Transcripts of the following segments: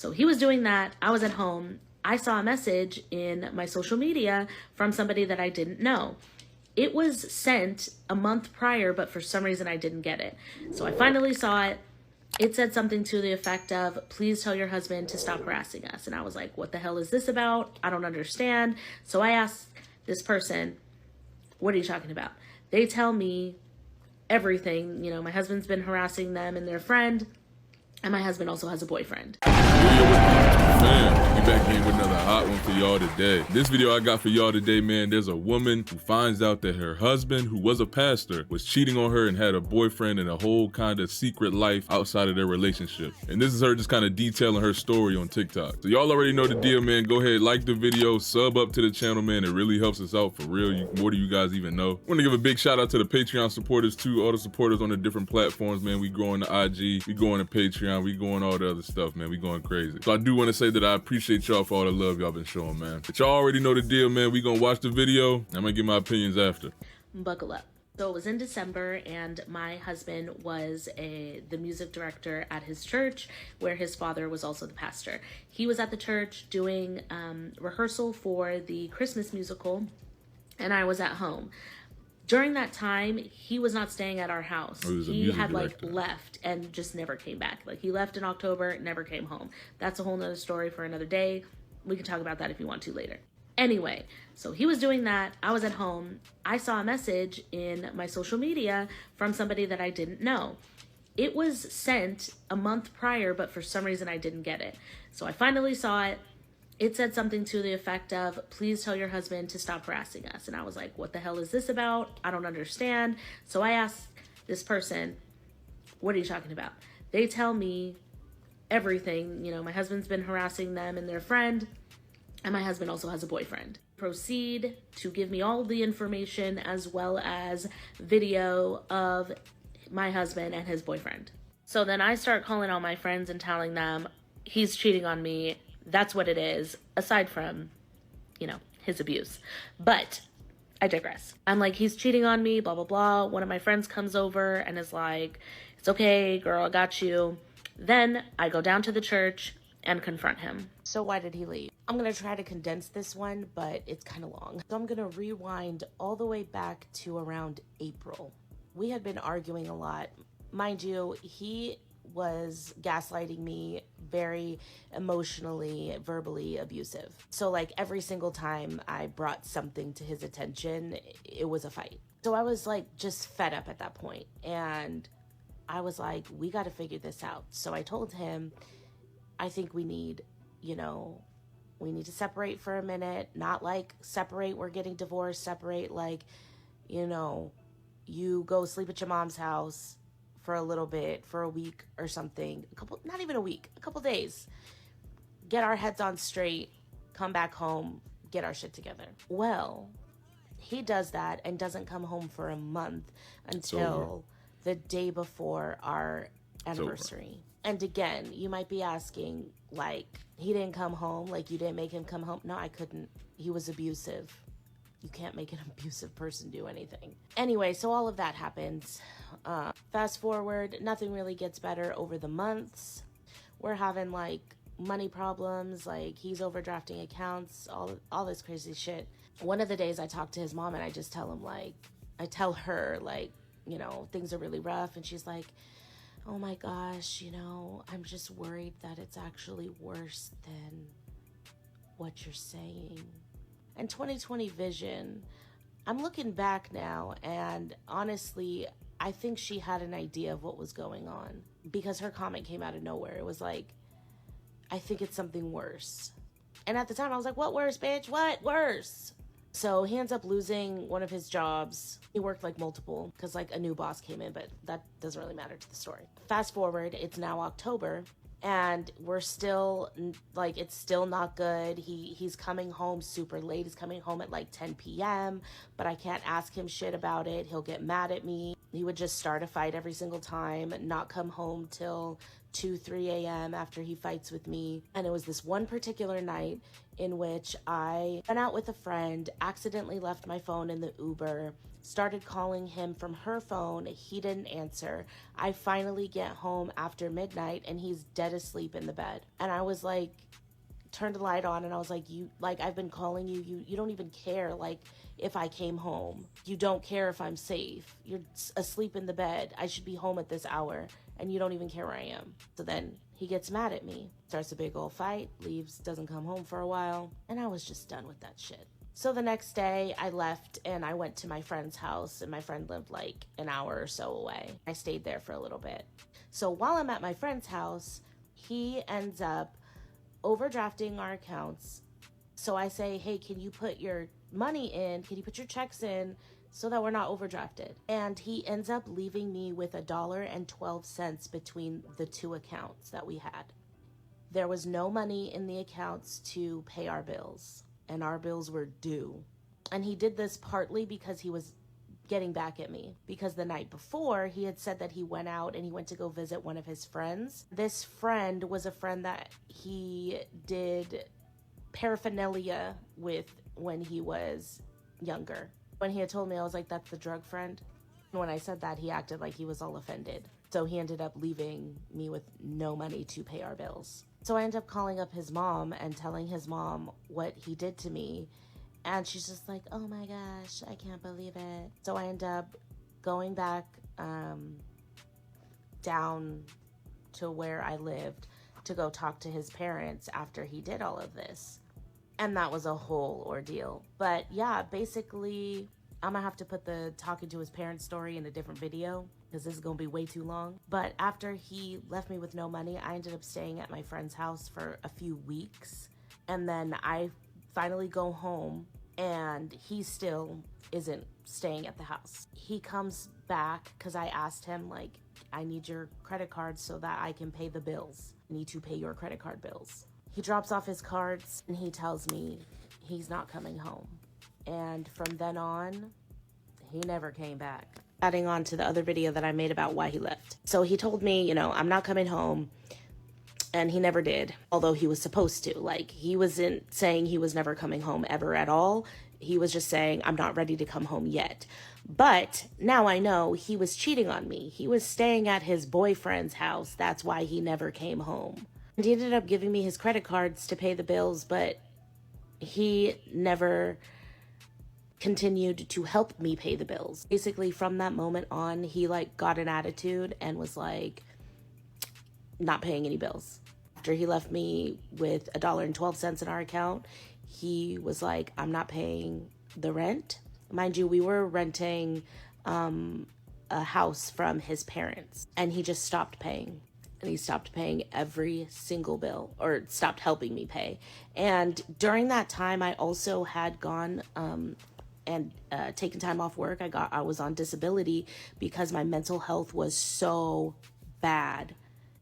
So he was doing that. I was at home. I saw a message in my social media from somebody that I didn't know. It was sent a month prior, but for some reason I didn't get it. So I finally saw it. It said something to the effect of, please tell your husband to stop harassing us. And I was like, what the hell is this about? I don't understand. So I asked this person, what are you talking about? They tell me everything. You know, my husband's been harassing them and their friend. And my husband also has a boyfriend. Man, we back here with another hot one for y'all today. This video I got for y'all today, man, there's a woman who finds out that her husband, who was a pastor, was cheating on her and had a boyfriend and a whole kind of secret life outside of their relationship. And this is her just kind of detailing her story on TikTok. So y'all already know the deal, man. Go ahead, like the video, sub up to the channel, man. It really helps us out for real. More than you guys even know. I want to give a big shout out to the Patreon supporters too, all the supporters on the different platforms, man. We growing the IG, we growing the Patreon, we going all the other stuff, man. We going crazy. So I do want to say that I appreciate y'all for all the love y'all been showing, man. But y'all already know the deal, man. We gonna watch the video. I'm gonna give my opinions after. Buckle up. So it was in December, and my husband was the music director at his church, where his father was also the pastor. He was at the church doing rehearsal for the Christmas musical, and I was at home. During that time, he was not staying at our house. He had left and just never came back. Like, he left in October, never came home. That's a whole nother story for another day. We can talk about that if you want to later. Anyway, so he was doing that. I was at home. I saw a message in my social media from somebody that I didn't know. It was sent a month prior, but for some reason I didn't get it. So I finally saw it. It said something to the effect of, please tell your husband to stop harassing us. And I was like, what the hell is this about? I don't understand. So I asked this person, what are you talking about? They tell me everything. You know, my husband's been harassing them and their friend. And my husband also has a boyfriend. Proceed to give me all the information as well as video of my husband and his boyfriend. So then I start calling all my friends and telling them he's cheating on me. That's what it is, aside from, you know, his abuse. But I digress. I'm like, he's cheating on me, blah, blah, blah. One of my friends comes over and is like, it's okay, girl, I got you. Then I go down to the church and confront him. So why did he leave? I'm going to try to condense this one, but it's kind of long. So I'm going to rewind all the way back to around April. We had been arguing a lot. Mind you, he was gaslighting me, very emotionally, verbally abusive. So like every single time I brought something to his attention, it was a fight. So I was like just fed up at that point. And I was like, we got to figure this out. So I told him, I think we need, you know, we need to separate for a minute, not like separate, we're getting divorced, separate like, you know, you go sleep at your mom's house for a little bit, for a week or something, not even a week, a couple days, get our heads on straight, come back home, get our shit together. Well, he does that and doesn't come home for a month until the day before our anniversary. And again, you might be asking, like, he didn't come home, like you didn't make him come home. No, I couldn't. He was abusive. You can't make an abusive person do anything. Anyway, so all of that happens. Fast forward, nothing really gets better over the months. We're having like money problems, like he's overdrafting accounts, all this crazy shit. One of the days I talk to his mom and I just tell him like, I tell her like, you know, things are really rough. And she's like, oh my gosh, you know, I'm just worried that it's actually worse than what you're saying. And 2020 vision, I'm looking back now and honestly, I think she had an idea of what was going on because her comment came out of nowhere. It was like, I think it's something worse. And at the time I was like, what worse, bitch? What worse? So he ends up losing one of his jobs. He worked like multiple because like a new boss came in, but that doesn't really matter to the story. Fast forward, it's now October and we're still like, it's still not good. He's coming home super late. He's coming home at like 10 p.m., but I can't ask him shit about it. He'll get mad at me. He would just start a fight every single time, not come home till 2, 3 a.m. after he fights with me. And it was this one particular night in which I went out with a friend, accidentally left my phone in the Uber, started calling him from her phone. He didn't answer. I finally get home after midnight and he's dead asleep in the bed. And I was like, turned the light on and I was like, I've been calling you. You don't even care, like, if I came home. You don't care if I'm safe. You're asleep in the bed. I should be home at this hour and you don't even care where I am. So then he gets mad at me, starts a big old fight, leaves, doesn't come home for a while. And I was just done with that shit. So the next day I left and I went to my friend's house, and my friend lived like an hour or so away. I stayed there for a little bit. So while I'm at my friend's house, he ends up overdrafting our accounts. So I say, hey, can you put your money in? Can you put your checks in so that we're not overdrafted? And he ends up leaving me with $1.12 between the two accounts that we had. There was no money in the accounts to pay our bills, and our bills were due. And he did this partly because he was getting back at me, because the night before he had said that he went out and he went to go visit one of his friends. This friend was a friend that he did paraphernalia with when he was younger. When he had told me, I was like, that's the drug friend. And when I said that, he acted like he was all offended. So he ended up leaving me with no money to pay our bills. So I ended up calling up his mom and telling his mom what he did to me. And she's just like, oh my gosh, I can't believe it. So I end up going back down to where I lived to go talk to his parents after he did all of this. And that was a whole ordeal. But yeah, basically, I'm gonna have to put the talking to his parents story in a different video because this is gonna be way too long. But after he left me with no money, I ended up staying at my friend's house for a few weeks. And then I finally go home and he still isn't staying at the house. He comes back because I asked him, like, I need your credit card so that I can pay the bills. I need to pay your credit card bills. He drops off his cards and he tells me he's not coming home. And from then on, he never came back. Adding on to the other video that I made about why he left. So he told me, I'm not coming home. And he never did, although he was supposed to. Like, he wasn't saying he was never coming home ever at all. He was just saying, I'm not ready to come home yet. But now I know he was cheating on me. He was staying at his boyfriend's house. That's why he never came home. And he ended up giving me his credit cards to pay the bills, but he never continued to help me pay the bills. Basically, from that moment on, he got an attitude and was like, not paying any bills. After he left me with $1.12 in our account, he was like, I'm not paying the rent. Mind you, we were renting a house from his parents, and he just stopped paying. And he stopped paying every single bill, or stopped helping me pay. And during that time, I also had gone and taken time off work. I was on disability because my mental health was so bad.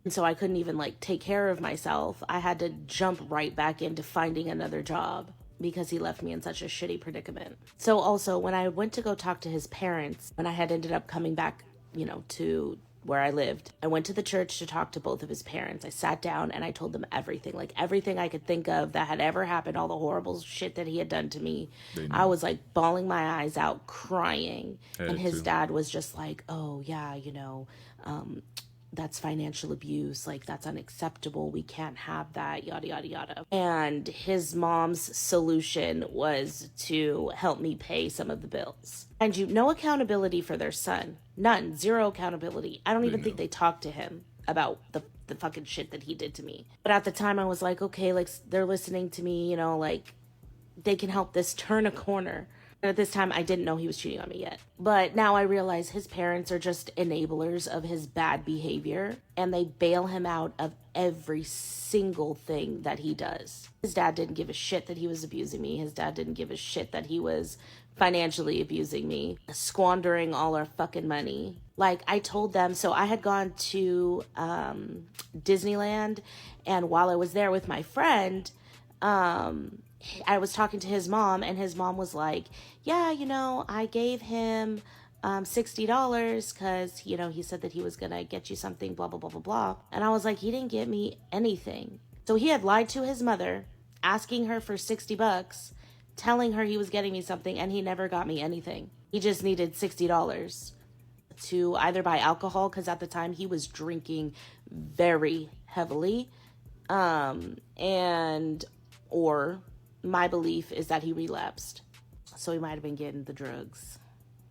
And so I couldn't even take care of myself. I had to jump right back into finding another job because he left me in such a shitty predicament. So also, when I went to go talk to his parents, when I had ended up coming back, to where I lived, I went to the church to talk to both of his parents. I sat down and I told them everything, everything I could think of that had ever happened, all the horrible shit that he had done to me. I was bawling my eyes out, crying. And his dad was just like, oh yeah, that's financial abuse, that's unacceptable, we can't have that, yada yada yada. And his mom's solution was to help me pay some of the bills. Mind you, no accountability for their son. None. Zero accountability. I don't even think they talked to him about the fucking shit that he did to me. But at the time I was like, okay, they're listening to me, they can help this turn a corner. And at this time, I didn't know he was cheating on me yet. But now I realize his parents are just enablers of his bad behavior, and they bail him out of every single thing that he does. His dad didn't give a shit that he was abusing me. His dad didn't give a shit that he was financially abusing me, squandering all our fucking money. I told them, so I had gone to Disneyland, and while I was there with my friend, I was talking to his mom, and his mom was like, yeah, I gave him $60 because, you know, he said that he was going to get you something, blah, blah, blah, blah, blah. And I was like, he didn't get me anything. So he had lied to his mother, asking her for $60, telling her he was getting me something, and he never got me anything. He just needed $60 to either buy alcohol, because at the time he was drinking very heavily, and or my belief is that he relapsed. So he might have been getting the drugs.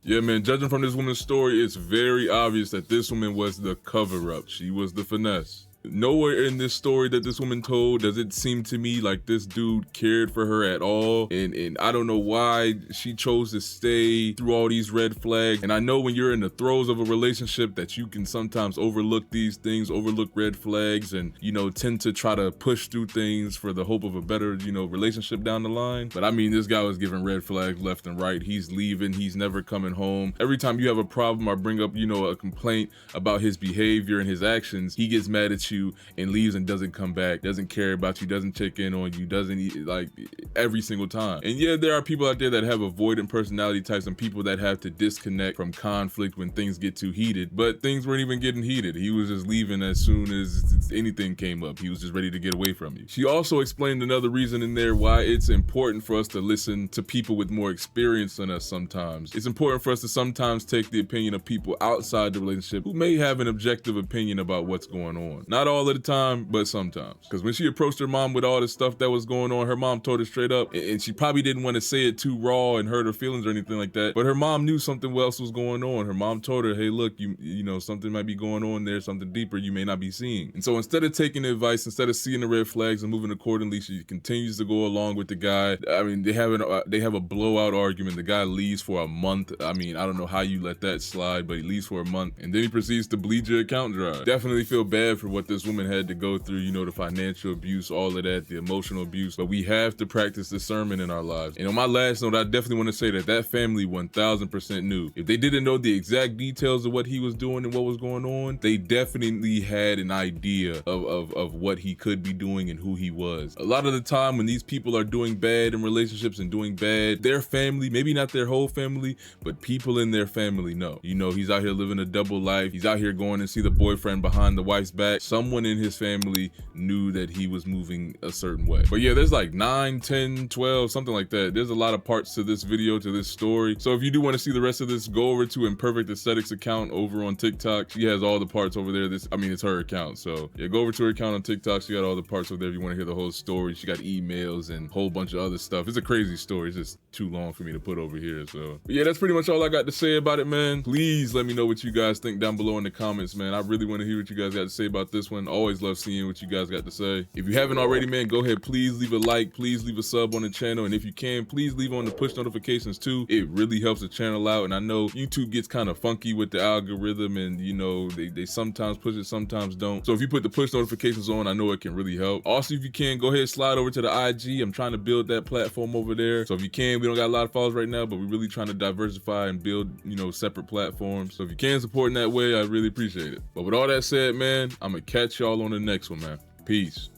Yeah, man, judging from this woman's story, it's very obvious that this woman was the cover-up. She was the finesse. Nowhere in this story that this woman told does it seem to me like this dude cared for her at all. And I don't know why she chose to stay through all these red flags. And I know when you're in the throes of a relationship that you can sometimes overlook these things, overlook red flags, and, you know, tend to try to push through things for the hope of a better, you know, relationship down the line. But I mean, this guy was giving red flags left and right. He's leaving. He's never coming home. Every time you have a problem or bring up, you know, a complaint about his behavior and his actions, he gets mad at you and leaves and doesn't come back, doesn't care about you, doesn't check in on you, doesn't, like, every single time. And yeah, there are people out there that have avoidant personality types and people that have to disconnect from conflict when things get too heated, but things weren't even getting heated. He was just leaving as soon as anything came up. He was just ready to get away from you. She also explained another reason in there why it's important for us to listen to people with more experience than us sometimes. It's important for us to sometimes take the opinion of people outside the relationship who may have an objective opinion about what's going on. Not all of the time, but sometimes. Because when she approached her mom with all this stuff that was going on, her mom told her straight up, and she probably didn't want to say it too raw and hurt her feelings or anything like that, but her mom knew something else was going on. Her mom told her, hey, look, you know, something might be going on there, something deeper you may not be seeing. And so instead of taking advice, instead of seeing the red flags and moving accordingly, she continues to go along with the guy. I mean, they have a blowout argument. The guy leaves for a month. I mean, I don't know how you let that slide, but he leaves for a month, and then he proceeds to bleed your account dry. Definitely feel bad for what this woman had to go through, you know, the financial abuse, all of that, the emotional abuse, but we have to practice discernment in our lives. And on my last note, I definitely want to say that that family 1000% knew. If they didn't know the exact details of what he was doing and what was going on, they definitely had an idea of what he could be doing and who he was. A lot of the time when these people are doing bad in relationships and doing bad, their family, maybe not their whole family, but people in their family know. You know, he's out here living a double life. He's out here going and see the boyfriend behind the wife's back. Someone in his family knew that he was moving a certain way. But yeah, there's like 9, 10, 12, something like that. There's a lot of parts to this video, to this story. So if you do want to see the rest of this, go over to Imperfect Aesthetics account over on TikTok. She has all the parts over there. It's her account. So yeah, go over to her account on TikTok. She got all the parts over there if you want to hear the whole story. She got emails and a whole bunch of other stuff. It's a crazy story. It's just too long for me to put over here. So but yeah, that's pretty much all I got to say about it, man. Please let me know what you guys think down below in the comments, man. I really want to hear what you guys got to say about this one. Always love seeing what you guys got to say. If you haven't already, man, go ahead, please leave a like, please leave a sub on the channel, and if you can, please leave on the push notifications too. It really helps the channel out, and I know YouTube gets kind of funky with the algorithm, and you know, they sometimes push it, sometimes don't. So if you put the push notifications on, I know it can really help. Also, if you can, go ahead, slide over to the IG. I'm trying to build that platform over there. So if you can, we don't got a lot of followers right now, but we're really trying to diversify and build, you know, separate platforms. So if you can support in that way, I really appreciate it. But with all that said, man, I'm gonna catch y'all on the next one, man. Peace.